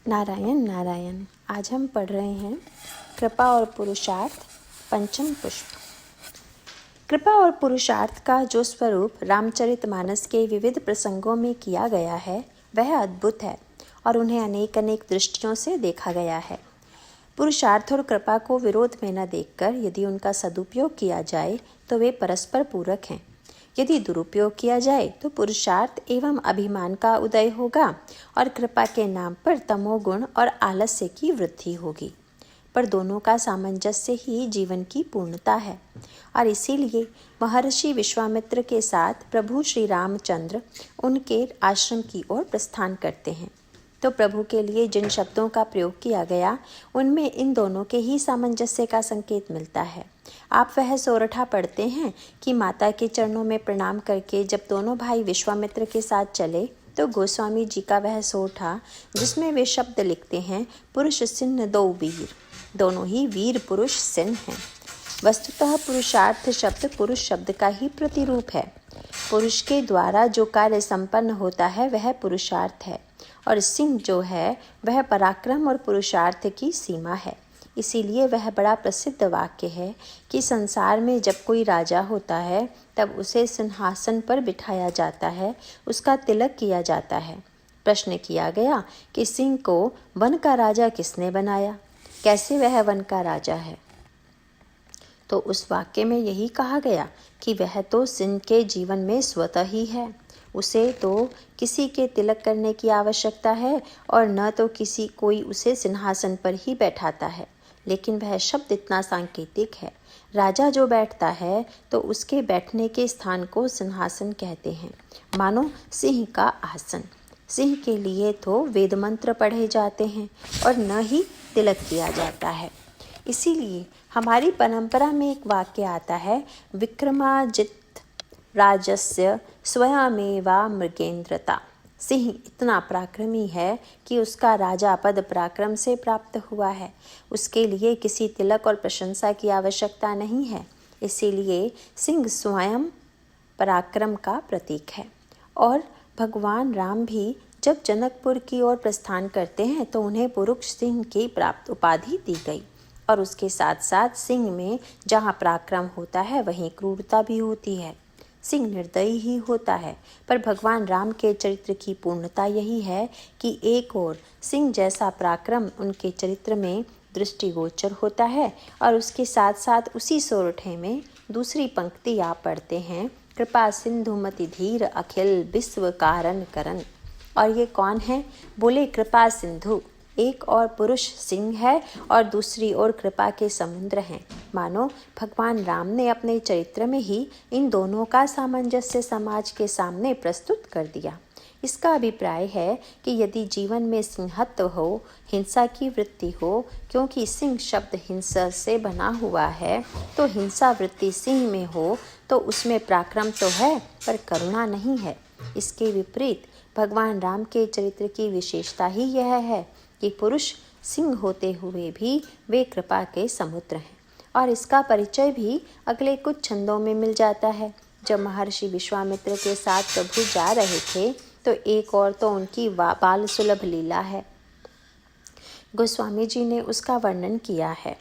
नारायण नारायण। आज हम पढ़ रहे हैं कृपा और पुरुषार्थ पंचम पुष्प। कृपा और पुरुषार्थ का जो स्वरूप रामचरितमानस के विविध प्रसंगों में किया गया है वह अद्भुत है और उन्हें अनेक अनेक दृष्टियों से देखा गया है। पुरुषार्थ और कृपा को विरोध में न देखकर यदि उनका सदुपयोग किया जाए तो वे परस्पर पूरक हैं। यदि दुरुपयोग किया जाए तो पुरुषार्थ एवं अभिमान का उदय होगा और कृपा के नाम पर तमोगुण और आलस्य की वृद्धि होगी। पर दोनों का सामंजस्य ही जीवन की पूर्णता है और इसीलिए महर्षि विश्वामित्र के साथ प्रभु श्री रामचंद्र उनके आश्रम की ओर प्रस्थान करते हैं। तो प्रभु के लिए जिन शब्दों का प्रयोग किया गया उनमें इन दोनों के ही सामंजस्य का संकेत मिलता है। आप वह सोरठा पढ़ते हैं कि माता के चरणों में प्रणाम करके जब दोनों भाई विश्वामित्र के साथ चले तो गोस्वामी जी का वह सोरठा जिसमें वे शब्द लिखते हैं पुरुष सिन्न दो वीर, दोनों ही वीर पुरुष सिन्न हैं। वस्तुतः पुरुषार्थ शब्द पुरुष शब्द का ही प्रतिरूप है। पुरुष के द्वारा जो कार्य संपन्न होता है वह पुरुषार्थ है और सिंह जो है वह पराक्रम और पुरुषार्थ की सीमा है। इसीलिए वह बड़ा प्रसिद्ध वाक्य है कि संसार में जब कोई राजा होता है तब उसे सिंहासन पर बिठाया जाता है, उसका तिलक किया जाता है। प्रश्न किया गया कि सिंह को वन का राजा किसने बनाया, कैसे वह वन का राजा है? तो उस वाक्य में यही कहा गया कि वह तो सिंह के जीवन में स्वतः ही है, उसे तो किसी के तिलक करने की आवश्यकता है और न तो कोई उसे सिंहासन पर ही बैठाता है। लेकिन वह शब्द इतना सांकेतिक है। राजा जो बैठता है तो उसके बैठने के स्थान को सिंहासन कहते हैं, मानो सिंह का आसन। सिंह के लिए तो वेद मंत्र पढ़े जाते हैं और न ही तिलक किया जाता है। इसीलिए हमारी परंपरा में एक वाक्य आता है, विक्रमाजित राजस्य स्वयमेवा मृगेंद्रता। सिंह इतना पराक्रमी है कि उसका राजा पद पराक्रम से प्राप्त हुआ है, उसके लिए किसी तिलक और प्रशंसा की आवश्यकता नहीं है। इसीलिए सिंह स्वयं पराक्रम का प्रतीक है। और भगवान राम भी जब जनकपुर की ओर प्रस्थान करते हैं तो उन्हें पुरुष सिंह की प्राप्त उपाधि दी गई और उसके साथ साथ सिंह में जहाँ पराक्रम होता है वहीं क्रूरता भी होती है। सिंह निर्दयी ही होता है, पर भगवान राम के चरित्र की पूर्णता यही है कि एक ओर सिंह जैसा पराक्रम उनके चरित्र में दृष्टिगोचर होता है और उसके साथ साथ उसी सोरठे में दूसरी पंक्ति आप पढ़ते हैं, कृपा सिंधुमति धीर अखिल विश्व कारण करन। और ये कौन है? बोले कृपा सिंधु। एक और पुरुष सिंह है और दूसरी ओर कृपा के समुद्र हैं। मानो भगवान राम ने अपने चरित्र में ही इन दोनों का सामंजस्य समाज के सामने प्रस्तुत कर दिया। इसका अभिप्राय है कि यदि जीवन में सिंहत्व हो, हिंसा की वृत्ति हो, क्योंकि सिंह शब्द हिंसा से बना हुआ है, तो हिंसा वृत्ति सिंह में हो तो उसमें पराक्रम तो है पर करुणा नहीं है। इसके विपरीत भगवान राम के चरित्र की विशेषता ही यह है कि पुरुष सिंह होते हुए भी वे कृपा के समुद्र हैं। और इसका परिचय भी अगले कुछ छंदों में मिल जाता है। जब महर्षि विश्वामित्र के साथ प्रभु जा रहे थे तो एक और तो उनकी बाल सुलभ लीला है, गोस्वामी जी ने उसका वर्णन किया है।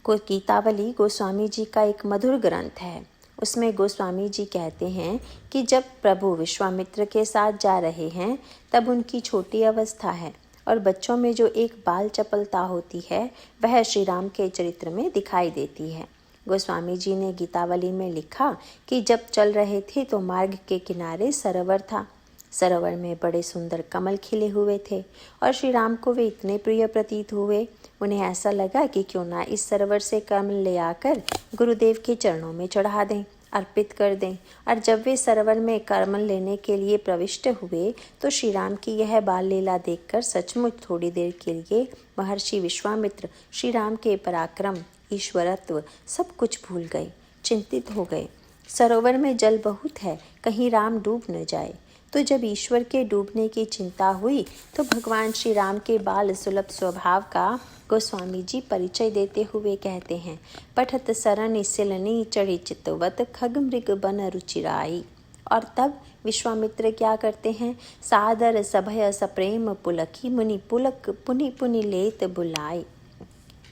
गीतावली गोस्वामी जी का एक मधुर ग्रंथ है। उसमें गोस्वामी जी कहते हैं कि जब प्रभु विश्वामित्र के साथ जा रहे हैं तब उनकी छोटी अवस्था है और बच्चों में जो एक बाल चपलता होती है वह श्री राम के चरित्र में दिखाई देती है। गोस्वामी जी ने गीतावली में लिखा कि जब चल रहे थे तो मार्ग के किनारे सरोवर था। सरोवर में बड़े सुंदर कमल खिले हुए थे और श्री राम को वे इतने प्रिय प्रतीत हुए, उन्हें ऐसा लगा कि क्यों ना इस सरोवर से कमल ले आकर गुरुदेव के चरणों में चढ़ा दें, अर्पित कर दें। और जब वे सरोवर में कमल लेने के लिए प्रविष्ट हुए तो श्री राम की यह बाल लीला देखकर सचमुच थोड़ी देर के लिए महर्षि विश्वामित्र श्री राम के पराक्रम, ईश्वरत्व सब कुछ भूल गए, चिंतित हो गए। सरोवर में जल बहुत है, कहीं राम डूब न जाए। तो जब ईश्वर के डूबने की चिंता हुई तो भगवान श्री राम के बाल सुलभ स्वभाव का गोस्वामी जी परिचय देते हुए कहते हैं, पठत सरन सिलनी चढ़ी चितवत खग मृग बन रुचिराई। और तब विश्वामित्र क्या करते हैं? सादर सभय सप्रेम पुलकी मुनि पुलक पुनि पुनि लेत बुलाए।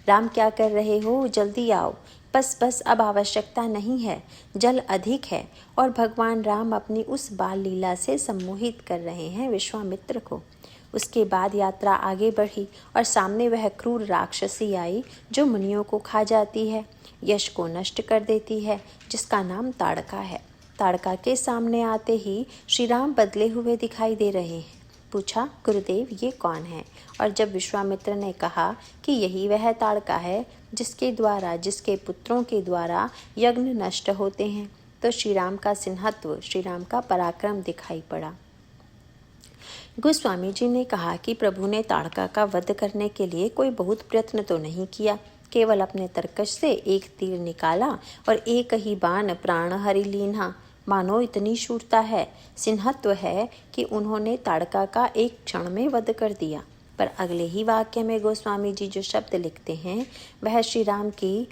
राम क्या कर रहे हो? जल्दी आओ। बस अब आवश्यकता नहीं है, जल अधिक है। और भगवान राम अपनी उस बाल लीला से सम्मोहित कर रहे हैं विश्वामित्र को। उसके बाद यात्रा आगे बढ़ी और सामने वह क्रूर राक्षसी आई जो मुनियों को खा जाती है, यश को नष्ट कर देती है, जिसका नाम ताड़का है। ताड़का के सामने आते ही श्री राम बदले हुए दिखाई दे रहे हैं। पूछा, गुरुदेव ये कौन है? और जब विश्वामित्र ने कहा कि यही वह ताड़का है जिसके पुत्रों के द्वारा यज्ञ नष्ट होते हैं, तो श्री राम का सिंहत्व, श्री राम का पराक्रम दिखाई पड़ा। गोस्वामी जी ने कहा कि प्रभु ने ताड़का का वध करने के लिए कोई बहुत प्रयत्न तो नहीं किया, केवल अपने तरकश से एक तीर निकाला और एक ही बाण प्राण हरि लीन्हा। मानो इतनी शूरता है, सिंहत्व है कि उन्होंने ताड़का का एक क्षण में वध कर दिया। पर अगले ही वाक्य में गोस्वामी जी जो शब्द लिखते हैं वह श्री राम की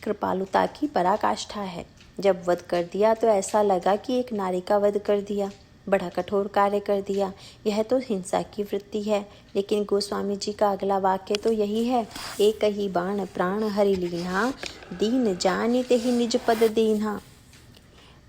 कृपालुता की पराकाष्ठा है। जब वध कर दिया तो ऐसा लगा कि एक नारी का वध कर दिया, बड़ा कठोर कार्य कर दिया। यह तो हिंसा की वृत्ति है, लेकिन गोस्वामी जी का अगला वाक्य तो यही है, एक ही बाण प्राण हरि लीन्हा, दीन जानिते ही निज पद दीन्हा।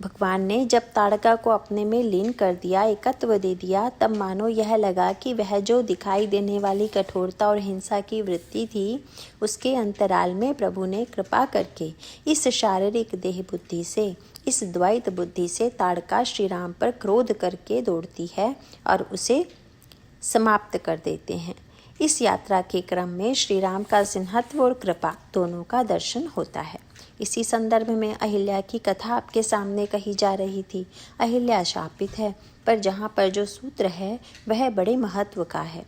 भगवान ने जब ताड़का को अपने में लीन कर दिया, एकत्व दे दिया, तब मानो यह लगा कि वह जो दिखाई देने वाली कठोरता और हिंसा की वृत्ति थी, उसके अंतराल में प्रभु ने कृपा करके इस शारीरिक देह बुद्धि से, इस द्वैत बुद्धि से ताड़का श्री राम पर क्रोध करके दौड़ती है और उसे समाप्त कर देते हैं। इस यात्रा के क्रम में श्री राम का सिंहत्व और कृपा दोनों का दर्शन होता है। इसी संदर्भ में अहिल्या की कथा आपके सामने कही जा रही थी। अहिल्या शापित है, पर जहाँ पर जो सूत्र है वह बड़े महत्व का है।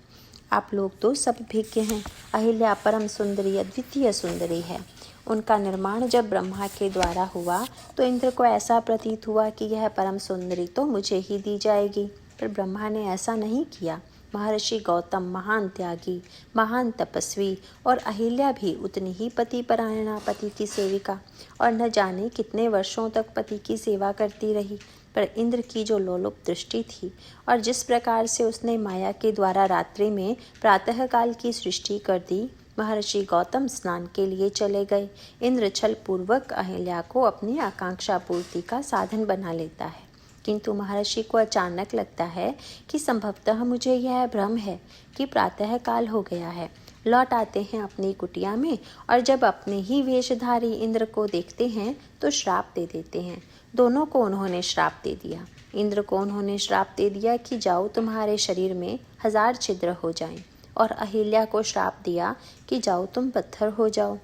आप लोग तो सब भिज्ञ हैं। अहिल्या परम सुंदरी, अद्वितीय सुंदरी है। उनका निर्माण जब ब्रह्मा के द्वारा हुआ तो इंद्र को ऐसा प्रतीत हुआ कि यह परम सुंदरी तो मुझे ही दी जाएगी, पर ब्रह्मा ने ऐसा नहीं किया। महर्षि गौतम महान त्यागी, महान तपस्वी, और अहिल्या भी उतनी ही पति परायणा, पति की सेविका, और न जाने कितने वर्षों तक पति की सेवा करती रही। पर इंद्र की जो लोलुप दृष्टि थी और जिस प्रकार से उसने माया के द्वारा रात्रि में प्रातःकाल की सृष्टि कर दी, महर्षि गौतम स्नान के लिए चले गए। इंद्र छल पूर्वक अहिल्या को अपनी आकांक्षा पूर्ति का साधन बना लेता है, किंतु महर्षि को अचानक लगता है कि संभवतः मुझे यह भ्रम है कि प्रातःकाल हो गया है। लौट आते हैं अपनी कुटिया में और जब अपने ही वेशधारी इंद्र को देखते हैं तो श्राप दे देते हैं। दोनों को उन्होंने श्राप दे दिया। इंद्र को उन्होंने श्राप दे दिया कि जाओ तुम्हारे शरीर में 1000 छिद्र हो जाएं, और अहिल्या को श्राप दिया कि जाओ तुम पत्थर हो जाओ।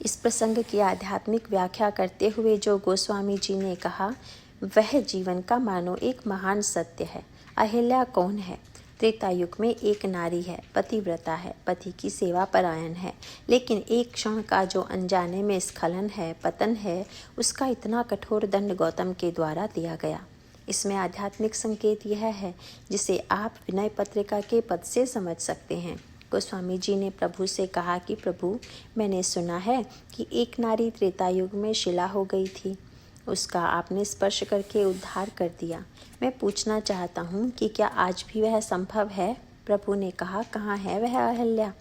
इस प्रसंग की आध्यात्मिक व्याख्या करते हुए जो गोस्वामी जी ने कहा वह जीवन का मानो एक महान सत्य है। अहिल्या कौन है? त्रेता युग में एक नारी है, पतिव्रता है, पति की सेवा परायण है, लेकिन एक क्षण का जो अनजाने में स्खलन है, पतन है, उसका इतना कठोर दंड गौतम के द्वारा दिया गया। इसमें आध्यात्मिक संकेत यह है जिसे आप विनय पत्रिका के पद से समझ सकते हैं। गोस्वामी जी ने प्रभु से कहा कि प्रभु, मैंने सुना है कि एक नारी त्रेता युग में शिला हो गई थी, उसका आपने स्पर्श करके उद्धार कर दिया। मैं पूछना चाहता हूँ कि क्या आज भी वह संभव है? प्रभु ने कहा, कहाँ है वह अहिल्या?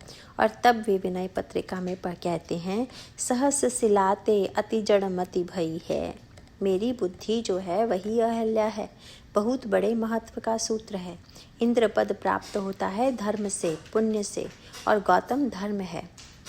और तब वे विनय पत्रिका में कहते हैं, सहस सिलाते अति जड़मति भई है। मेरी बुद्धि जो है वही अहिल्या है। बहुत बड़े महत्व का सूत्र है। इंद्र पद प्राप्त होता है धर्म से, पुण्य से, और गौतम धर्म है।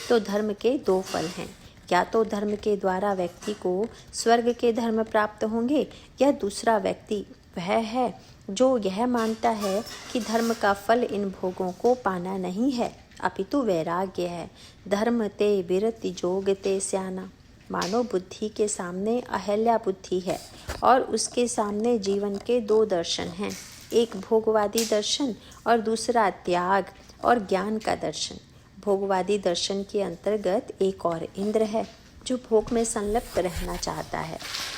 तो धर्म के 2 फल हैं, या तो धर्म के द्वारा व्यक्ति को स्वर्ग के धर्म प्राप्त होंगे, या दूसरा व्यक्ति वह है जो यह मानता है कि धर्म का फल इन भोगों को पाना नहीं है, अपितु वैराग्य है। धर्म ते विरति जोग ते स्याना। मानव बुद्धि के सामने अहिल्या बुद्धि है और उसके सामने जीवन के 2 दर्शन हैं, एक भोगवादी दर्शन और दूसरा त्याग और ज्ञान का दर्शन। भोगवादी दर्शन के अंतर्गत एक और इंद्र है जो भोग में संलिप्त रहना चाहता है,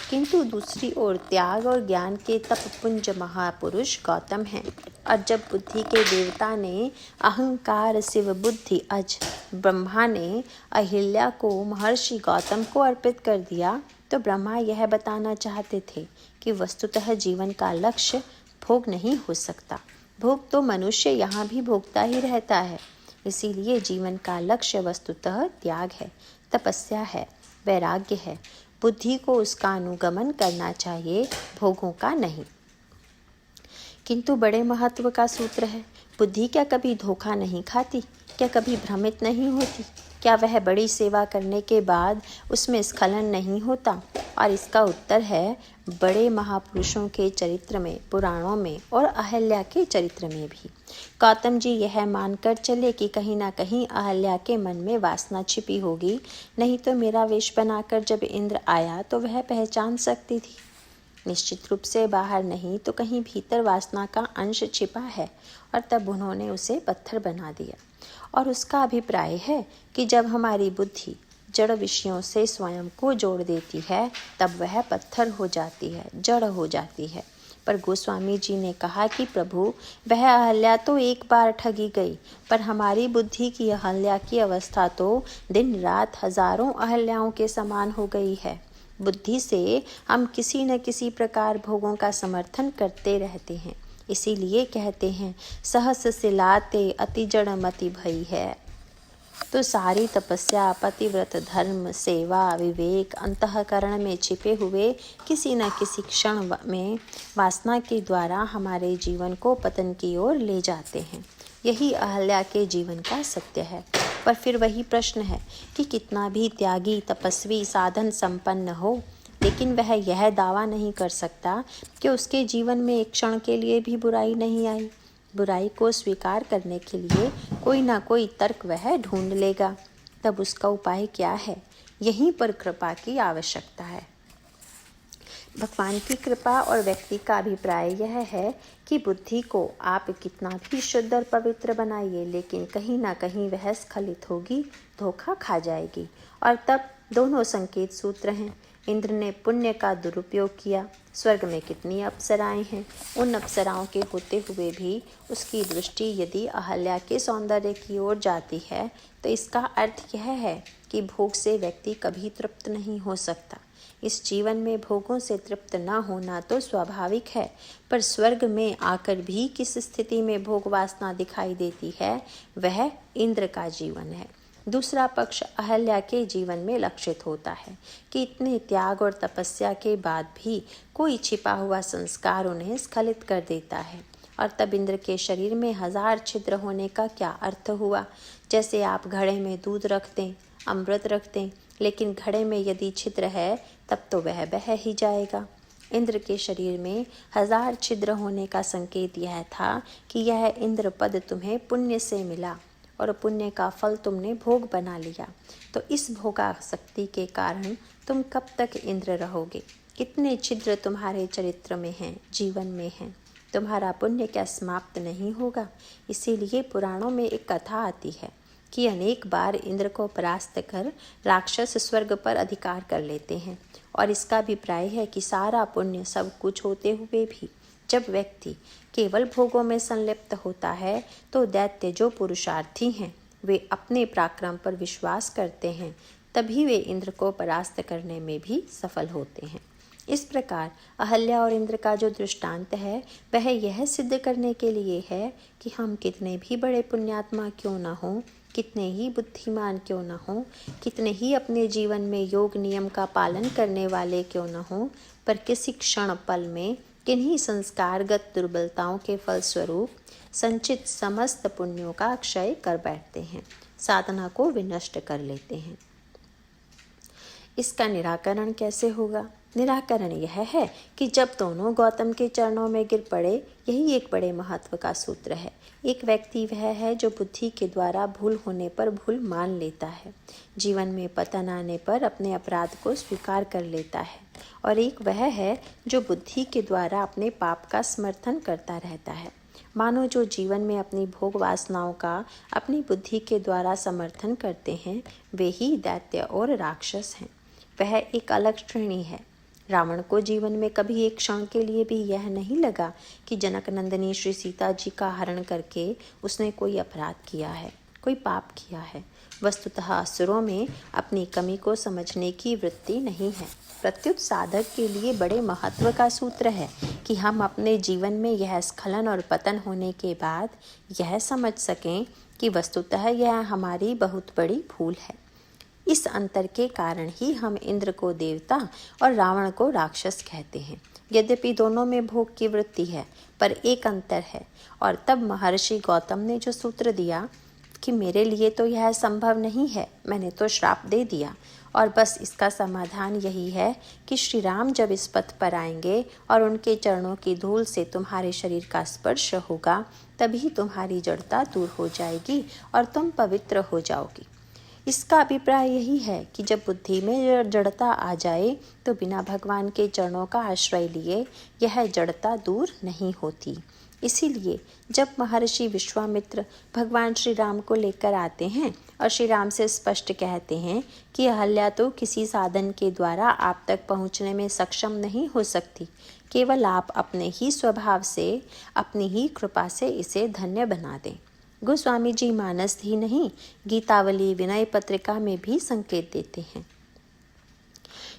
किंतु दूसरी ओर त्याग और ज्ञान के तपपुंज महापुरुष गौतम हैं। और जब बुद्धि के देवता ने अहंकार शिव बुद्धि अज ब्रह्मा ने अहिल्या को महर्षि गौतम को अर्पित कर दिया, तो ब्रह्मा यह बताना चाहते थे कि वस्तुतः जीवन का लक्ष्य भोग नहीं हो सकता। भोग तो मनुष्य यहाँ भी भोगता ही रहता है। इसीलिए जीवन का लक्ष्य वस्तुतः त्याग है, तपस्या है, वैराग्य है। बुद्धि को उसका अनुगमन करना चाहिए, भोगों का नहीं। किंतु बड़े महत्व का सूत्र है। बुद्धि क्या कभी धोखा नहीं खाती? क्या कभी भ्रमित नहीं होती? क्या वह बड़ी सेवा करने के बाद उसमें स्खलन नहीं होता? और इसका उत्तर है बड़े महापुरुषों के चरित्र में, पुराणों में और अहल्या के चरित्र में भी। गौतम जी यह मानकर चले कि कहीं ना कहीं अहल्या के मन में वासना छिपी होगी, नहीं तो मेरा वेश बनाकर जब इंद्र आया तो वह पहचान सकती थी। निश्चित रूप से बाहर नहीं तो कहीं भीतर वासना का अंश छिपा है, और तब उन्होंने उसे पत्थर बना दिया। और उसका अभिप्राय है कि जब हमारी बुद्धि जड़ विषयों से स्वयं को जोड़ देती है तब वह पत्थर हो जाती है, जड़ हो जाती है। पर गोस्वामी जी ने कहा कि प्रभु, वह अहल्या तो एक बार ठगी गई, पर हमारी बुद्धि की अहल्या की अवस्था तो दिन रात हजारों अहल्याओं के समान हो गई है। बुद्धि से हम किसी न किसी प्रकार भोगों का समर्थन करते रहते हैं। इसीलिए कहते हैं सहस सिलाते अति जड़ मति भई है। तो सारी तपस्या, पतिव्रत धर्म, सेवा, विवेक अंतःकरण में छिपे हुए किसी न किसी क्षण में वासना के द्वारा हमारे जीवन को पतन की ओर ले जाते हैं। यही अहल्या के जीवन का सत्य है। पर फिर वही प्रश्न है कि कितना भी त्यागी, तपस्वी, साधन संपन्न हो, लेकिन वह यह दावा नहीं कर सकता कि उसके जीवन में एक क्षण के लिए भी बुराई नहीं आई। बुराई को स्वीकार करने के लिए कोई ना कोई तर्क वह ढूंढ लेगा। तब उसका उपाय क्या है? यहीं पर कृपा की आवश्यकता है। भगवान की कृपा और व्यक्ति का अभिप्राय यह है कि बुद्धि को आप कितना भी शुद्ध और पवित्र बनाइए, लेकिन कहीं ना कहीं वह स्खलित होगी, धोखा खा जाएगी। और तब दोनों संकेत सूत्र हैं। इंद्र ने पुण्य का दुरुपयोग किया। स्वर्ग में कितनी अप्सराएं हैं, उन अप्सराओं के होते हुए भी उसकी दृष्टि यदि अहल्या के सौंदर्य की ओर जाती है तो इसका अर्थ यह है कि भोग से व्यक्ति कभी तृप्त नहीं हो सकता। इस जीवन में भोगों से तृप्त न होना तो स्वाभाविक है, पर स्वर्ग में आकर भी किस स्थिति में भोग वासना दिखाई देती है, वह इंद्र का जीवन है। दूसरा पक्ष अहल्या के जीवन में लक्षित होता है कि इतने त्याग और तपस्या के बाद भी कोई छिपा हुआ संस्कार उन्हें स्खलित कर देता है। और तब इंद्र के शरीर में 1000 छिद्र होने का क्या अर्थ हुआ? जैसे आप घड़े में दूध रख दें, अमृत रख दें, लेकिन घड़े में यदि छिद्र है तब तो वह बह ही जाएगा। इंद्र के शरीर में 1000 छिद्र होने का संकेत यह था कि यह इंद्र पद तुम्हें पुण्य से मिला और पुण्य का फल तुमने भोग बना लिया। तो इस भोगासक्ति के कारण तुम कब तक इंद्र रहोगे? कितने छिद्र तुम्हारे चरित्र में हैं, जीवन में हैं। तुम्हारा पुण्य क्या समाप्त नहीं होगा? इसीलिए पुराणों में एक कथा आती है कि अनेक बार इंद्र को परास्त कर राक्षस स्वर्ग पर अधिकार कर लेते हैं। और इसका अभिप्राय है कि सारा पुण्य सब कुछ होते हुए भी जब व्यक्ति केवल भोगों में संलिप्त होता है तो दैत्य जो पुरुषार्थी हैं वे अपने पराक्रम पर विश्वास करते हैं, तभी वे इंद्र को परास्त करने में भी सफल होते हैं। इस प्रकार अहल्या और इंद्र का जो दृष्टांत है वह यह सिद्ध करने के लिए है कि हम कितने भी बड़े पुण्यात्मा क्यों न हों, कितने ही बुद्धिमान क्यों न हों, कितने ही अपने जीवन में योग नियम का पालन करने वाले क्यों न हों, पर किसी क्षण पल में किन्हीं संस्कारगत दुर्बलताओं के फलस्वरूप संचित समस्त पुण्यों का क्षय कर बैठते हैं, साधना को विनष्ट कर लेते हैं। इसका निराकरण कैसे होगा? निराकरण यह है कि जब दोनों गौतम के चरणों में गिर पड़े, यही एक बड़े महत्व का सूत्र है। एक व्यक्ति वह है जो बुद्धि के द्वारा भूल होने पर भूल मान लेता है, जीवन में पतन आने पर अपने अपराध को स्वीकार कर लेता है, और एक वह है जो बुद्धि के द्वारा अपने पाप का समर्थन करता रहता है। मानो जो जीवन में अपनी भोग वासनाओं का अपनी बुद्धि के द्वारा समर्थन करते हैं वे ही दैत्य और राक्षस हैं। वह एक अलग श्रेणी है। रावण को जीवन में कभी एक क्षण के लिए भी यह नहीं लगा कि जनक नंदिनी श्री सीता जी का हरण करके उसने कोई अपराध किया है। कोई पाप किया है। वस्तुतः असुरों में अपनी कमी को समझने की वृत्ति नहीं है। प्रत्युत साधक के लिए बड़े महत्व का सूत्र है कि हम अपने जीवन में यह स्खलन और पतन होने के बाद यह समझ सकें कि वस्तुतः यह हमारी बहुत बड़ी भूल है। इस अंतर के कारण ही हम इंद्र को देवता और रावण को राक्षस कहते हैं। यद्यपि दोनों में भोग की वृत्ति है, पर एक अंतर है। और तब महर्षि गौतम ने जो सूत्र दिया कि मेरे लिए तो यह संभव नहीं है, मैंने तो श्राप दे दिया, और बस इसका समाधान यही है कि श्री राम जब इस पथ पर आएंगे और उनके चरणों की धूल से तुम्हारे शरीर का स्पर्श होगा, तभी तुम्हारी जड़ता दूर हो जाएगी और तुम पवित्र हो जाओगी। इसका अभिप्राय यही है कि जब बुद्धि में जड़ता आ जाए तो बिना भगवान के चरणों का आश्रय लिए यह जड़ता दूर नहीं होती। इसीलिए जब महर्षि विश्वामित्र भगवान श्री राम को लेकर आते हैं और श्री राम से स्पष्ट कहते हैं कि अहल्या तो किसी साधन के द्वारा आप तक पहुंचने में सक्षम नहीं हो सकती, केवल आप अपने ही स्वभाव से, अपनी ही कृपा से इसे धन्य बना दें। गोस्वामी जी मानस ही नहीं, गीतावली विनय पत्रिका में भी संकेत देते हैं।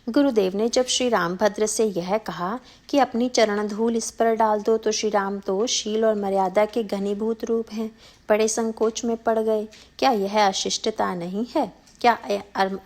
गुरुदेव ने जब श्री रामभद्र से यह कहा कि अपनी चरण धूल इस पर डाल दो, तो श्री राम तो शील और मर्यादा के घनीभूत रूप हैं। बड़े संकोच में पड़ गए। क्या यह अशिष्टता नहीं है? क्या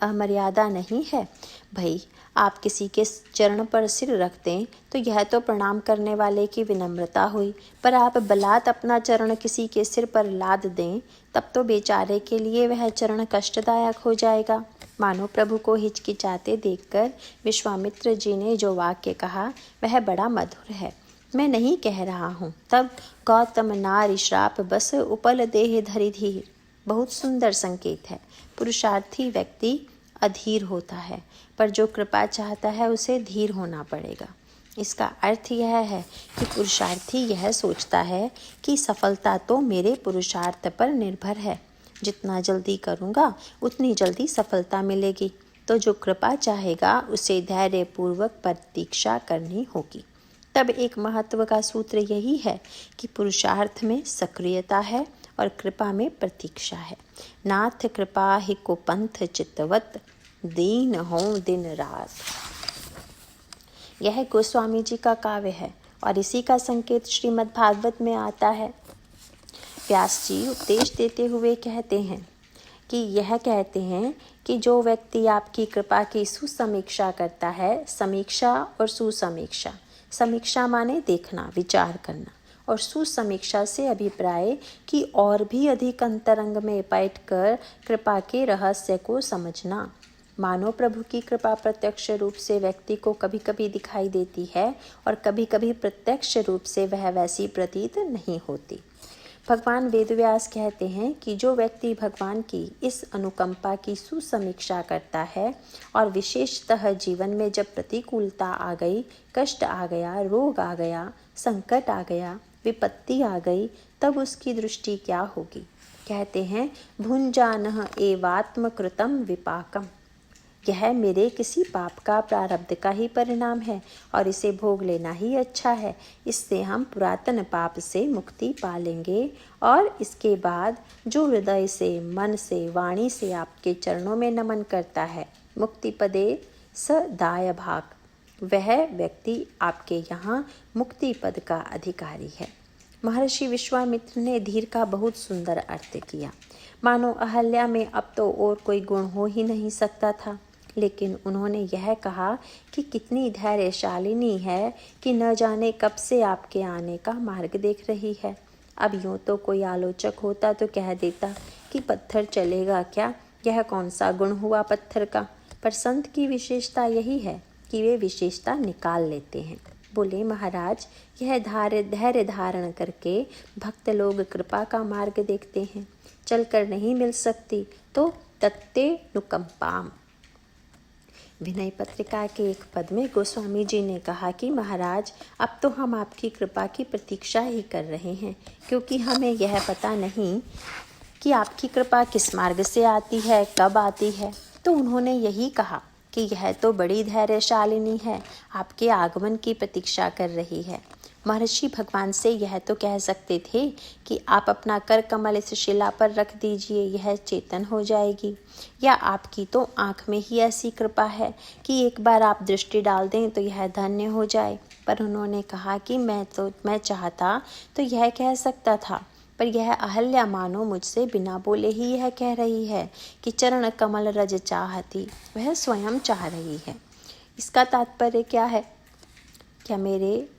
अमर्यादा नहीं है? भाई, आप किसी के चरण पर सिर रख दें तो यह तो प्रणाम करने वाले की विनम्रता हुई, पर आप बलात् अपना चरण किसी के सिर पर लाद दें, तब तो बेचारे के लिए वह चरण कष्टदायक हो जाएगा। मानो प्रभु को हिचकिचाते देखकर विश्वामित्र जी ने जो वाक्य कहा वह बड़ा मधुर है। मैं नहीं कह रहा हूँ। तब गौतम नारी श्राप बस उपल देह धरि धीर, बहुत सुंदर संकेत है। पुरुषार्थी व्यक्ति अधीर होता है, पर जो कृपा चाहता है उसे धीर होना पड़ेगा। इसका अर्थ यह है कि पुरुषार्थी यह सोचता है कि सफलता तो मेरे पुरुषार्थ पर निर्भर है, जितना जल्दी करूँगा उतनी जल्दी सफलता मिलेगी। तो जो कृपा चाहेगा उसे धैर्यपूर्वक प्रतीक्षा करनी होगी। तब एक महत्व का सूत्र यही है कि पुरुषार्थ में सक्रियता है और कृपा में प्रतीक्षा है। नाथ कृपा ही को पंथ चित्तवत, दीन हो दिन रात। यह गोस्वामी जी का काव्य है और इसी का संकेत श्रीमद् भागवत में आता है। व्यास जी उपदेश देते हुए कहते हैं कि जो व्यक्ति आपकी कृपा की सुसमीक्षा करता है, समीक्षा और सुसमीक्षा, समीक्षा माने देखना, विचार करना, और सुसमीक्षा से अभिप्राय कि और भी अधिक अंतरंग में बैठकर कृपा के रहस्य को समझना। मानो प्रभु की कृपा प्रत्यक्ष रूप से व्यक्ति को कभी कभी दिखाई देती है और कभी कभी प्रत्यक्ष रूप से वह वैसी प्रतीत नहीं होती। भगवान वेदव्यास कहते हैं कि जो व्यक्ति भगवान की इस अनुकंपा की सुसमीक्षा करता है और विशेषतः जीवन में जब प्रतिकूलता आ गई, कष्ट आ गया, रोग आ गया, संकट आ गया, विपत्ति आ गई, तब उसकी दृष्टि क्या होगी? कहते हैं भुंजानः एवात्मकृतं विपाकम, यह मेरे किसी पाप का प्रारब्ध का ही परिणाम है और इसे भोग लेना ही अच्छा है। इससे हम पुरातन पाप से मुक्ति पा लेंगे और इसके बाद जो हृदय से, मन से, वाणी से आपके चरणों में नमन करता है, मुक्ति पदे स दाय भाग, वह व्यक्ति आपके यहाँ मुक्ति पद का अधिकारी है। महर्षि विश्वामित्र ने धीर का बहुत सुंदर अर्थ किया। मानो अहल्या में अब तो और कोई गुण हो ही नहीं सकता था, लेकिन उन्होंने यह कहा कि कितनी धैर्यशालिनी है कि न जाने कब से आपके आने का मार्ग देख रही है। अब यूँ तो कोई आलोचक होता तो कह देता कि पत्थर चलेगा क्या, यह कौन सा गुण हुआ पत्थर का। पर संत की विशेषता यही है कि वे विशेषता निकाल लेते हैं। बोले महाराज, यह धैर्य धारण करके भक्त लोग कृपा का मार्ग देखते हैं। चलकर नहीं मिल सकती तो तत्ते नुकंपाम। विनय पत्रिका के एक पद में गोस्वामी जी ने कहा कि महाराज, अब तो हम आपकी कृपा की प्रतीक्षा ही कर रहे हैं, क्योंकि हमें यह पता नहीं कि आपकी कृपा किस मार्ग से आती है, कब आती है। तो उन्होंने यही कहा कि यह तो बड़ी धैर्यशालिनी है, आपके आगमन की प्रतीक्षा कर रही है। महर्षि भगवान से यह तो कह सकते थे कि आप अपना कर कमल इस शिला पर रख दीजिए, यह चेतन हो जाएगी, या आपकी तो आँख में ही ऐसी कृपा है कि एक बार आप दृष्टि डाल दें तो यह धन्य हो जाए। पर उन्होंने कहा कि मैं चाहता तो यह कह सकता था, पर यह अहल्या मानो मुझसे बिना बोले ही यह कह रही है कि चरण कमल रज चाहती, वह स्वयं चाह रही है। इसका तात्पर्य क्या है? क्या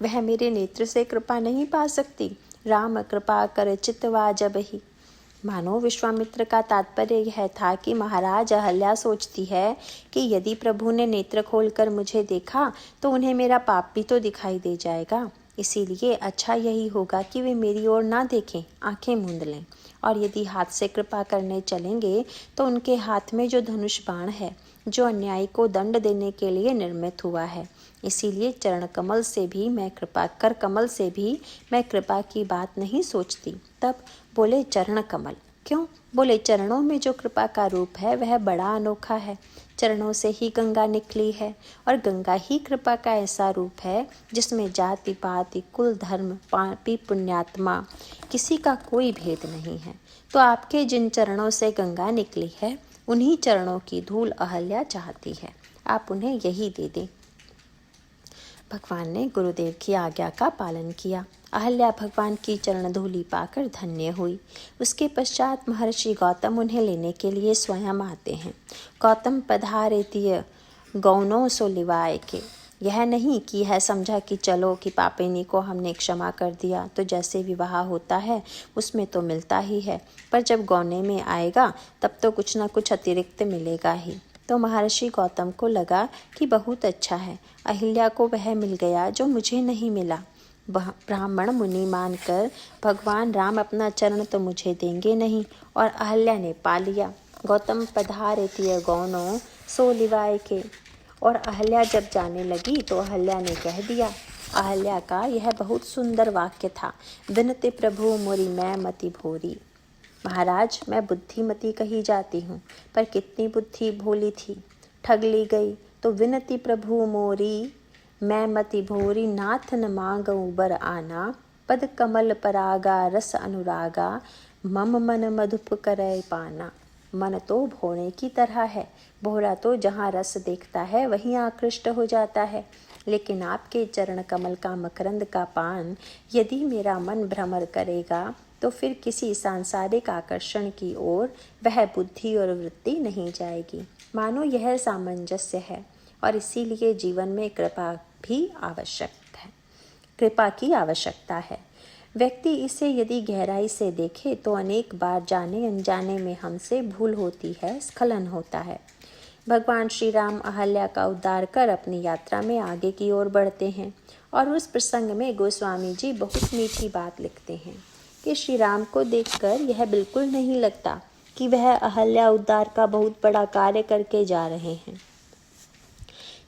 वह मेरे नेत्र से कृपा नहीं पा सकती? राम कृपा कर चितवा जब ही। मानो विश्वामित्र का तात्पर्य यह था कि महाराज अहल्या सोचती है कि यदि प्रभु ने नेत्र खोलकर मुझे देखा तो उन्हें मेरा पाप भी तो दिखाई दे जाएगा, इसीलिए अच्छा यही होगा कि वे मेरी ओर ना देखें, आंखें मूंद लें। और यदि हाथ से कृपा करने चलेंगे तो उनके हाथ में जो धनुष बाण है, जो अन्यायी को दंड देने के लिए निर्मित हुआ है, इसीलिए चरण कमल से भी मैं कृपा की बात नहीं सोचती। तब बोले चरण कमल क्यों? बोले चरणों में जो कृपा का रूप है वह बड़ा अनोखा है। चरणों से ही गंगा निकली है और गंगा ही कृपा का ऐसा रूप है जिसमें जाति पाति कुल धर्म पापी पुण्यात्मा किसी का कोई भेद नहीं है। तो आपके जिन चरणों से गंगा निकली है उन्हीं चरणों की धूल अहल्या चाहती है, आप उन्हें यही दे दें। भगवान ने गुरुदेव की आज्ञा का पालन किया। अहल्या भगवान की चरण धूलि पाकर धन्य हुई। उसके पश्चात महर्षि गौतम उन्हें लेने के लिए स्वयं आते हैं। गौतम पधारेतीय गौनों सो लिवाए के। यह नहीं कि यह समझा कि चलो कि पापिनी को हमने क्षमा कर दिया तो जैसे विवाह होता है उसमें तो मिलता ही है, पर जब गौने में आएगा तब तो कुछ न कुछ अतिरिक्त मिलेगा ही। तो महर्षि गौतम को लगा कि बहुत अच्छा है, अहिल्या को वह मिल गया जो मुझे नहीं मिला। ब्राह्मण मुनि मानकर भगवान राम अपना चरण तो मुझे देंगे नहीं, और अहल्या ने पा लिया। गौतम पधारेतीय गौनों सो लिवाए के। और अहल्या जब जाने लगी तो अहल्या ने कह दिया। अहल्या का यह बहुत सुंदर वाक्य था, विनते प्रभु मोरी मैं मति भोरी। महाराज, मैं बुद्धिमती कही जाती हूँ, पर कितनी बुद्धि भोली थी, ठग ली गई। तो विनती प्रभु मोरी मैं मति भोरी, नाथ न मांगऊँ बर आना, पद कमल परागा रस अनुरागा, मम मन मधुप करय पाना। मन तो भोरे की तरह है, भोरा तो जहाँ रस देखता है वहीं आकृष्ट हो जाता है, लेकिन आपके चरण कमल का मकरंद का पान यदि मेरा मन भ्रमर करेगा तो फिर किसी सांसारिक आकर्षण की ओर वह बुद्धि और वृत्ति नहीं जाएगी। मानो यह सामंजस्य है, और इसीलिए जीवन में कृपा की आवश्यकता है। व्यक्ति इसे यदि गहराई से देखे तो अनेक बार जाने अनजाने में हमसे भूल होती है, स्खलन होता है। भगवान श्री राम अहल्या का उद्धार कर अपनी यात्रा में आगे की ओर बढ़ते हैं, और उस प्रसंग में गोस्वामी जी बहुत मीठी बात लिखते हैं कि श्री राम को देखकर यह बिल्कुल नहीं लगता कि वह अहल्या उद्धार का बहुत बड़ा कार्य करके जा रहे हैं।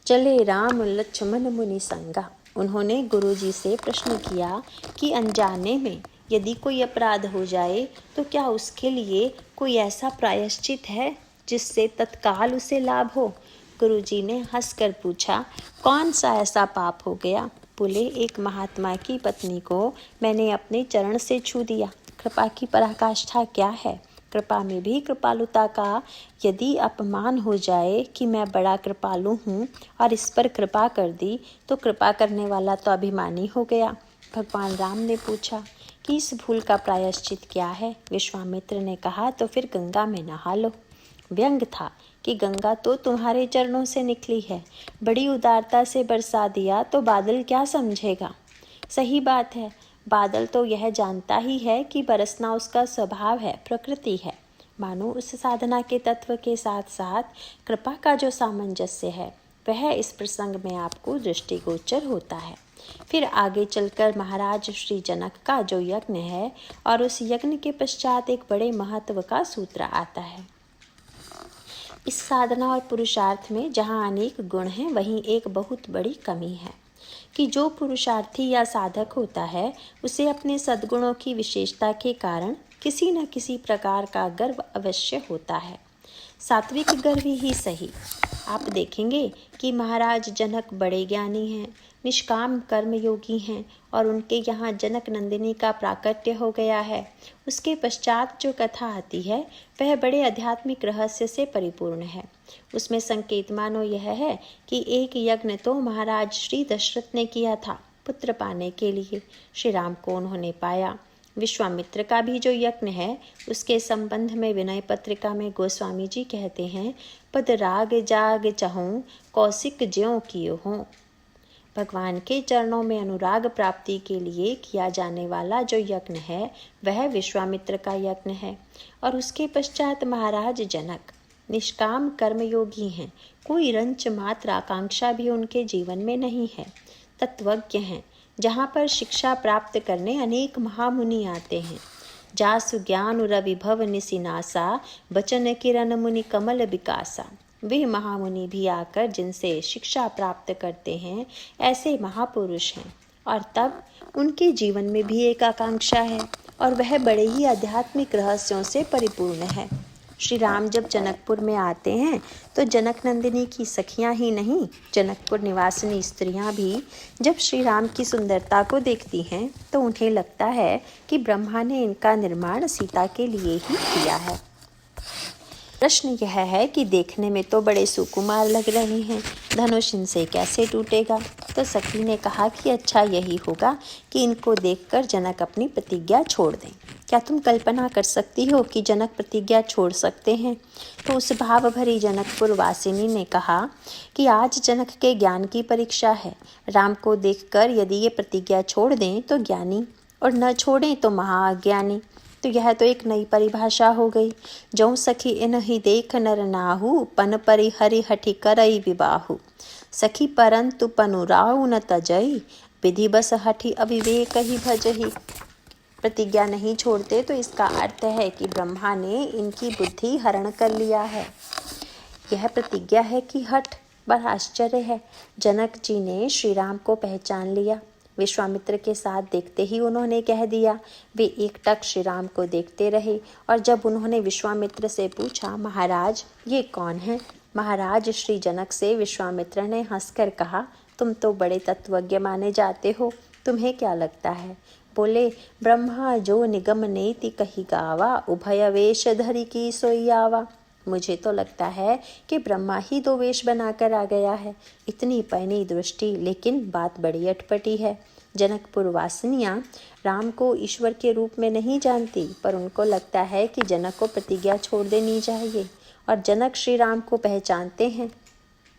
चले राम लक्ष्मण मुनि संगा। उन्होंने गुरुजी से प्रश्न किया कि अनजाने में यदि कोई अपराध हो जाए तो क्या उसके लिए कोई ऐसा प्रायश्चित है जिससे तत्काल उसे लाभ हो? गुरुजी ने हंसकर पूछा, कौन सा ऐसा पाप हो गया? बोले, एक महात्मा की पत्नी को मैंने अपने चरण से छू दिया। कृपा की पराकाष्ठा क्या है? कृपा में भी कृपालुता का यदि अपमान हो जाए कि मैं बड़ा कृपालु हूँ और इस पर कृपा कर दी, तो कृपा करने वाला तो अभिमानी हो गया। भगवान राम ने पूछा कि इस भूल का प्रायश्चित क्या है? विश्वामित्र ने कहा, तो फिर गंगा में नहा लो। व्यंग था कि गंगा तो तुम्हारे चरणों से निकली है, बड़ी उदारता से बरसा दिया तो बादल क्या समझेगा? सही बात है, बादल तो यह जानता ही है कि बरसना उसका स्वभाव है, प्रकृति है। मानो उस साधना के तत्व के साथ साथ कृपा का जो सामंजस्य है वह इस प्रसंग में आपको दृष्टिगोचर होता है। फिर आगे चलकर महाराज श्री जनक का जो यज्ञ है और उस यज्ञ के पश्चात एक बड़े महत्व का सूत्र आता है। इस साधना और पुरुषार्थ में जहाँ अनेक गुण हैं वहीं एक बहुत बड़ी कमी है कि जो पुरुषार्थी या साधक होता है उसे अपने सद्गुणों की विशेषता के कारण किसी न किसी प्रकार का गर्व अवश्य होता है। सात्विक गर्व ही सही। आप देखेंगे कि महाराज जनक बड़े ज्ञानी हैं, निष्काम कर्मयोगी हैं और उनके यहाँ जनक नंदिनी का प्राकट्य हो गया है। उसके पश्चात जो कथा आती है वह बड़े आध्यात्मिक रहस्य से परिपूर्ण है। उसमें संकेत मानो यह है कि एक यज्ञ तो महाराज श्री दशरथ ने किया था पुत्र पाने के लिए। श्री राम को उन्होंने पाया। विश्वामित्र का भी जो यज्ञ है उसके संबंध में विनय पत्रिका में गोस्वामी जी कहते हैं, पद राग जाग चहूँ कौशिक ज्यों कियो हों। भगवान के चरणों में अनुराग प्राप्ति के लिए किया जाने वाला जो यज्ञ है वह विश्वामित्र का यज्ञ है। और उसके पश्चात महाराज जनक निष्काम कर्मयोगी हैं। कोई रंच मात्र आकांक्षा भी उनके जीवन में नहीं है। तत्वज्ञ हैं। जहाँ पर शिक्षा प्राप्त करने अनेक महामुनि आते हैं। जासु ज्ञान रविभव निसिनासा बचन किरण मुनि कमल विकासा। वे महामुनि भी आकर जिनसे शिक्षा प्राप्त करते हैं ऐसे महापुरुष हैं। और तब उनके जीवन में भी एक आकांक्षा है और वह बड़े ही आध्यात्मिक रहस्यों से परिपूर्ण है। श्री राम जब जनकपुर में आते हैं तो जनक नंदिनी की सखियां ही नहीं, जनकपुर निवासिनी स्त्रियां भी जब श्री राम की सुंदरता को देखती हैं तो उन्हें लगता है कि ब्रह्मा ने इनका निर्माण सीता के लिए ही किया है। प्रश्न यह है कि देखने में तो बड़े सुकुमार लग रहे हैं, धनुष इनसे कैसे टूटेगा? तो सखी ने कहा कि अच्छा यही होगा कि इनको देखकर जनक अपनी प्रतिज्ञा छोड़ दें। क्या तुम कल्पना कर सकती हो कि जनक प्रतिज्ञा छोड़ सकते हैं? तो उस भाव भरी जनकपुर वासिनी ने कहा कि आज जनक के ज्ञान की परीक्षा है। राम को देखकर यदि ये प्रतिज्ञा छोड़ दें तो ज्ञानी और न छोड़ें तो महाअज्ञानी। तो यह तो एक नई परिभाषा हो गई। जौं सखी इन ही देख नर नाहु पन परि हरि हठि करई विबाहु। सखी परंतु पनुराउ न तजई विधि बस हठि अविवेक ही भजही। प्रतिज्ञा नहीं छोड़ते तो इसका अर्थ है कि ब्रह्मा ने इनकी बुद्धि हरण कर लिया है। यह प्रतिज्ञा है कि हठ। बड़ा आश्चर्य है। जनक जी ने श्री राम को पहचान लिया। विश्वामित्र के साथ देखते ही उन्होंने कह दिया। वे एकटक श्री राम को देखते रहे और जब उन्होंने विश्वामित्र से पूछा, महाराज ये कौन है? महाराज श्री जनक से विश्वामित्र ने हंसकर कहा, तुम तो बड़े तत्वज्ञ माने जाते हो, तुम्हें क्या लगता है? बोले, ब्रह्मा जो निगम नेति कही गावा उभय वेश धरी की सोई आवा। मुझे तो लगता है कि ब्रह्मा ही दो वेश बनाकर आ गया है। इतनी पैनी दृष्टि, लेकिन बात बड़ी अटपटी है। जनकपुर वासिनियाँ राम को ईश्वर के रूप में नहीं जानती, पर उनको लगता है कि जनक को प्रतिज्ञा छोड़ देनी चाहिए और जनक श्री राम को पहचानते हैं,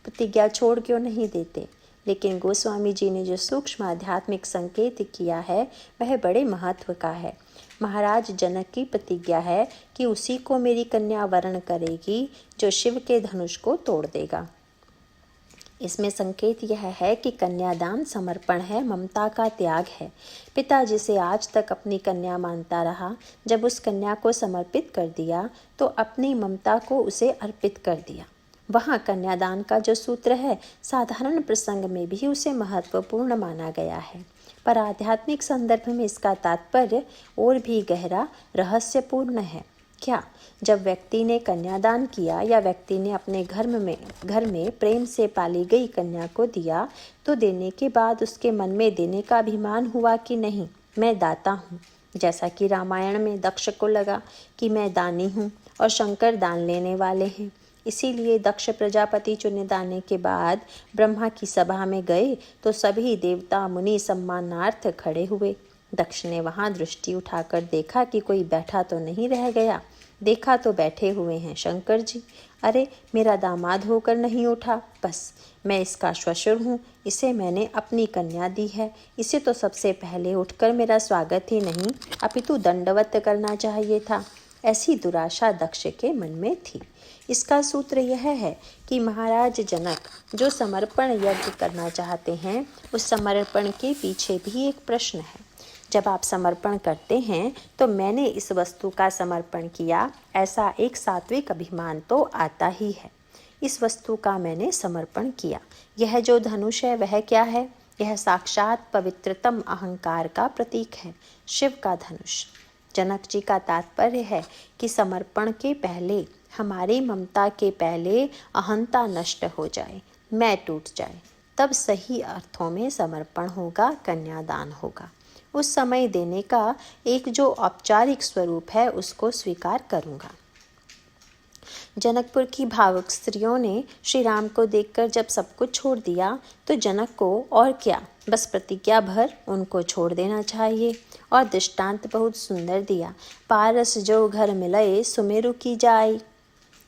प्रतिज्ञा छोड़ क्यों नहीं देते। लेकिन गोस्वामी जी ने जो सूक्ष्म आध्यात्मिक संकेत किया है वह बड़े महत्व का है। महाराज जनक की प्रतिज्ञा है कि उसी को मेरी कन्या वरण करेगी जो शिव के धनुष को तोड़ देगा। इसमें संकेत यह है कि कन्यादान समर्पण है, ममता का त्याग है। पिता जिसे आज तक अपनी कन्या मानता रहा, जब उस कन्या को समर्पित कर दिया तो अपनी ममता को उसे अर्पित कर दिया। वहाँ कन्यादान का जो सूत्र है साधारण प्रसंग में भी उसे महत्वपूर्ण माना गया है, पर आध्यात्मिक संदर्भ में इसका तात्पर्य और भी गहरा रहस्यपूर्ण है। क्या? जब व्यक्ति ने कन्यादान किया या व्यक्ति ने अपने घर में प्रेम से पाली गई कन्या को दिया तो देने के बाद उसके मन में देने का अभिमान हुआ कि नहीं, मैं दाता हूँ। जैसा कि रामायण में दक्ष को लगा कि मैं दानी हूँ और शंकर दान लेने वाले हैं। इसीलिए दक्ष प्रजापति चुने जाने के बाद ब्रह्मा की सभा में गए तो सभी देवता मुनि सम्मानार्थ खड़े हुए। दक्ष ने वहां दृष्टि उठाकर देखा कि कोई बैठा तो नहीं रह गया। देखा तो बैठे हुए हैं शंकर जी। अरे, मेरा दामाद होकर नहीं उठा, बस मैं इसका श्वशुर हूँ, इसे मैंने अपनी कन्या दी है। इसे तो सबसे पहले उठकर मेरा स्वागत ही नहीं अपितु दंडवत करना चाहिए था। ऐसी दुराशा दक्ष के मन में थी। इसका सूत्र यह है कि महाराज जनक जो समर्पण यज्ञ करना चाहते हैं, उस समर्पण के पीछे भी एक प्रश्न है। जब आप समर्पण करते हैं तो मैंने इस वस्तु का समर्पण किया, ऐसा एक सात्विक अभिमान तो आता ही है। इस वस्तु का मैंने समर्पण किया। यह जो धनुष है वह क्या है? यह साक्षात पवित्रतम अहंकार का प्रतीक है, शिव का धनुष। जनक जी का तात्पर्य है कि समर्पण के पहले, हमारी ममता के पहले अहंता नष्ट हो जाए, मैं टूट जाए, तब सही अर्थों में समर्पण होगा, कन्यादान होगा। उस समय देने का एक जो औपचारिक स्वरूप है उसको स्वीकार करूँगा। जनकपुर की भावुक स्त्रियों ने श्री राम को देखकर जब सब कुछ छोड़ दिया तो जनक को और क्या, बस प्रतिज्ञा भर उनको छोड़ देना चाहिए। और दृष्टांत बहुत सुंदर दिया। पारस जो घर मिलए सुमेरु की जाए।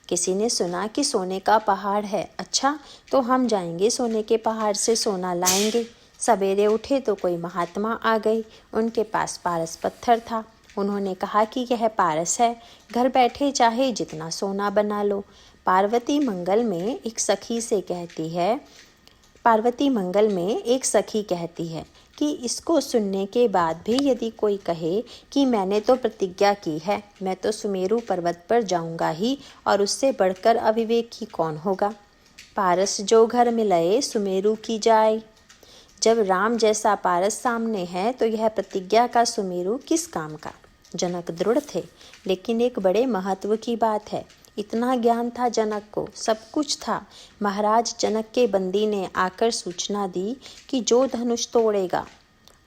किसी ने सुना कि सोने का पहाड़ है, अच्छा तो हम जाएंगे सोने के पहाड़ से सोना लाएंगे। सवेरे उठे तो कोई महात्मा आ गए, उनके पास पारस पत्थर था। उन्होंने कहा कि यह पारस है, घर बैठे चाहे जितना सोना बना लो। पार्वती मंगल में एक सखी कहती है कि इसको सुनने के बाद भी यदि कोई कहे कि मैंने तो प्रतिज्ञा की है, मैं तो सुमेरु पर्वत पर जाऊंगा ही, और उससे बढ़कर अविवेकी कौन होगा। पारस जो घर मिलए सुमेरु की जाए। जब राम जैसा पारस सामने है तो यह प्रतिज्ञा का सुमेरु किस काम का। जनक दृढ़ थे, लेकिन एक बड़े महत्व की बात है। इतना ज्ञान था जनक को, सब कुछ था। महाराज जनक के बंदी ने आकर सूचना दी कि जो धनुष तोड़ेगा,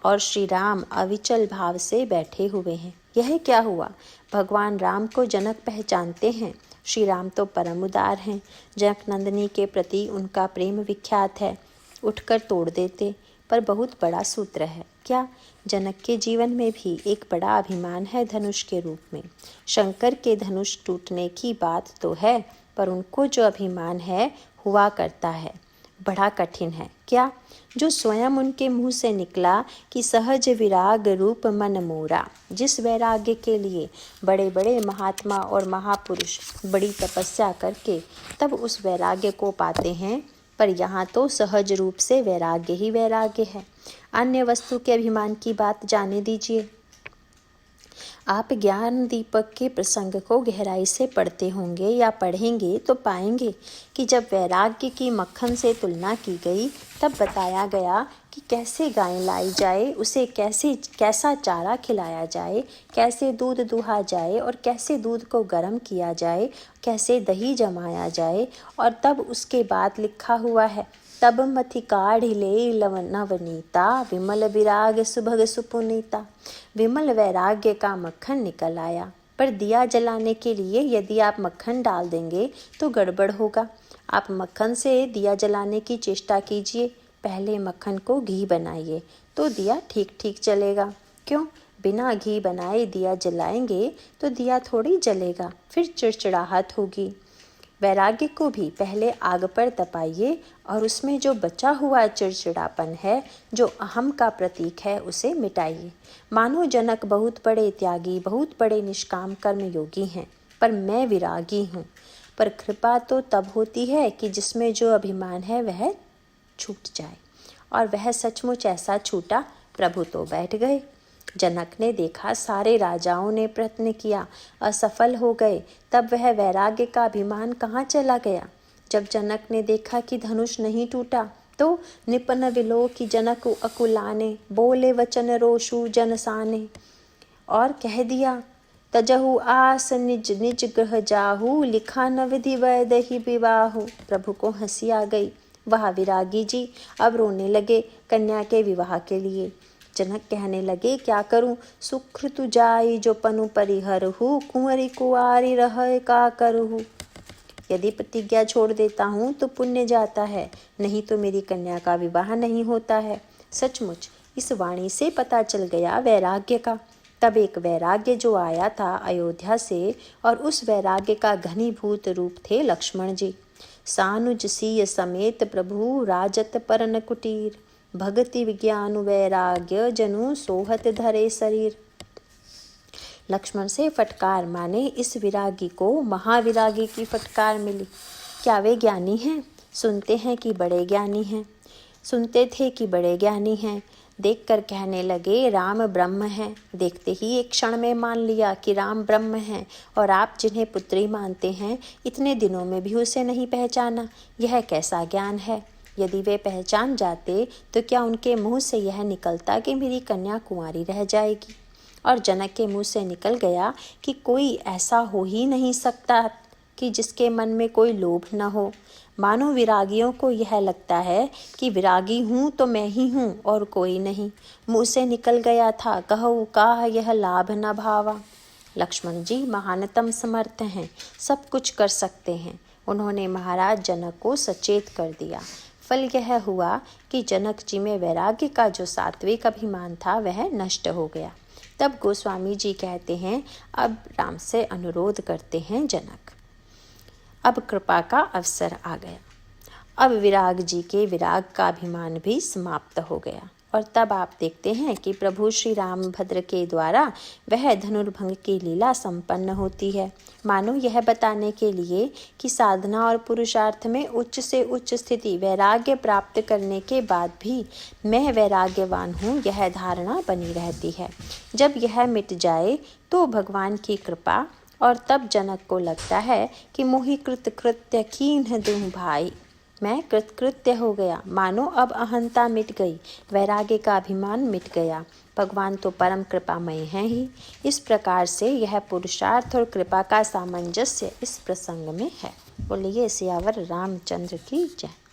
और श्री राम अविचल भाव से बैठे हुए हैं। यह क्या हुआ? भगवान राम को जनक पहचानते हैं। श्री राम तो परम उदार हैं। जनक नंदिनी के प्रति उनका प्रेम विख्यात है। उठकर तोड़ देते, पर बहुत बड़ा सूत्र है। क्या? जनक के जीवन में भी एक बड़ा अभिमान है धनुष के रूप में। शंकर के धनुष टूटने की बात तो है, पर उनको जो अभिमान है हुआ करता है, बड़ा कठिन है। क्या? जो स्वयं उनके मुंह से निकला कि सहज विराग रूप मन मोरा। जिस वैराग्य के लिए बड़े बड़े महात्मा और महापुरुष बड़ी तपस्या करके तब उस वैराग्य को पाते हैं, पर यहाँ तो सहज रूप से वैराग्य ही वैराग्य है। अन्य वस्तु के अभिमान की बात जाने दीजिए। आप ज्ञान दीपक के प्रसंग को गहराई से पढ़ते होंगे या पढ़ेंगे तो पाएंगे कि जब वैराग्य की मक्खन से तुलना की गई तब बताया गया कि कैसे गाय लाई जाए, उसे कैसा चारा खिलाया जाए, कैसे दूध दुहा जाए और कैसे दूध को गर्म किया जाए, कैसे दही जमाया जाए। और तब उसके बाद लिखा हुआ है, तब मथि काढ़िले नवनीता विमल विराग सुभग सुपुनीता। विमल वैराग्य का मक्खन निकल आया। पर दिया जलाने के लिए यदि आप मक्खन डाल देंगे तो गड़बड़ होगा। आप मक्खन से दिया जलाने की चेष्टा कीजिए। पहले मक्खन को घी बनाइए तो दिया ठीक ठीक जलेगा। क्यों? बिना घी बनाए दिया जलाएंगे तो दिया थोड़ी जलेगा, फिर चिड़चिड़ाहट होगी। वैराग्य को भी पहले आग पर तपाइए और उसमें जो बचा हुआ चिड़चिड़ापन है, जो अहम का प्रतीक है, उसे मिटाइए। मानो जनक बहुत बड़े त्यागी, बहुत बड़े निष्काम कर्म योगी हैं, पर मैं विरागी हूँ। पर कृपा तो तब होती है कि जिसमें जो अभिमान है वह छूट जाए, और वह सचमुच ऐसा छूटा। प्रभु तो बैठ गए। जनक ने देखा सारे राजाओं ने प्रयत्न किया, असफल हो गए। तब वह वैराग्य का अभिमान कहाँ चला गया? जब जनक ने देखा कि धनुष नहीं टूटा तो निपन विलो की जनक अकुलाने, बोले वचन रोषु जनसाने, और कह दिया, तजहु आस निज निज ग्रह जाहु, लिखा न विधि वैदही विवाहु। प्रभु को हंसी आ गई। वह विरागी जी अब रोने लगे कन्या के विवाह के लिए। जनक कहने लगे, क्या करूं? सुकृत जाई जो पनु परिहरहु, कुंवरी कुआरी रह का करहु। यदि प्रतिज्ञा छोड़ देता हूँ तो पुण्य जाता है, नहीं तो मेरी कन्या का विवाह नहीं होता है। सचमुच इस वाणी से पता चल गया वैराग्य का। तब एक वैराग्य जो आया था अयोध्या से, और उस वैराग्य का घनीभूत रूप थे लक्ष्मण जी। सानुज सीय समेत प्रभु राजत परन कुटीर, भगति विज्ञान वैराग्य जनु सोहत धरे शरीर। लक्ष्मण से फटकार माने इस विरागी को महाविरागी की फटकार मिली। क्या वे ज्ञानी हैं? सुनते हैं कि बड़े ज्ञानी हैं, सुनते थे कि बड़े ज्ञानी हैं। देखकर कहने लगे राम ब्रह्म हैं। देखते ही एक क्षण में मान लिया कि राम ब्रह्म हैं, और आप जिन्हें पुत्री मानते हैं इतने दिनों में भी उसे नहीं पहचाना। यह कैसा ज्ञान है? यदि वे पहचान जाते तो क्या उनके मुंह से यह निकलता कि मेरी कन्या कुंवारी रह जाएगी? और जनक के मुंह से निकल गया कि कोई ऐसा हो ही नहीं सकता कि जिसके मन में कोई लोभ न हो। मानो विरागियों को यह लगता है कि विरागी हूँ तो मैं ही हूँ और कोई नहीं। मुँह से निकल गया था, कहूँ काह यह लाभ न भावा। लक्ष्मण जी महानतम समर्थ हैं, सब कुछ कर सकते हैं। उन्होंने महाराज जनक को सचेत कर दिया। फल यह हुआ कि जनक जी में वैराग्य का जो सात्विक अभिमान था वह नष्ट हो गया। तब गोस्वामी जी कहते हैं, अब राम से अनुरोध करते हैं जनक। अब कृपा का अवसर आ गया। अब विराग जी के विराग का अभिमान भी समाप्त हो गया और तब आप देखते हैं कि प्रभु श्री रामभद्र के द्वारा वह धनुर्भंग की लीला संपन्न होती है। मानो यह बताने के लिए कि साधना और पुरुषार्थ में उच्च से उच्च स्थिति वैराग्य प्राप्त करने के बाद भी मैं वैराग्यवान हूँ, यह धारणा बनी रहती है। जब यह मिट जाए तो भगवान की कृपा, और तब जनक को लगता है कि मोहि कृत कृत्य कीन्ह दूँ भाई, मैं कृतकृत्य हो गया। मानो अब अहंता मिट गई, वैराग्य का अभिमान मिट गया। भगवान तो परम कृपामय हैं ही। इस प्रकार से यह पुरुषार्थ और कृपा का सामंजस्य इस प्रसंग में है। बोलिए सियावर रामचंद्र की जय।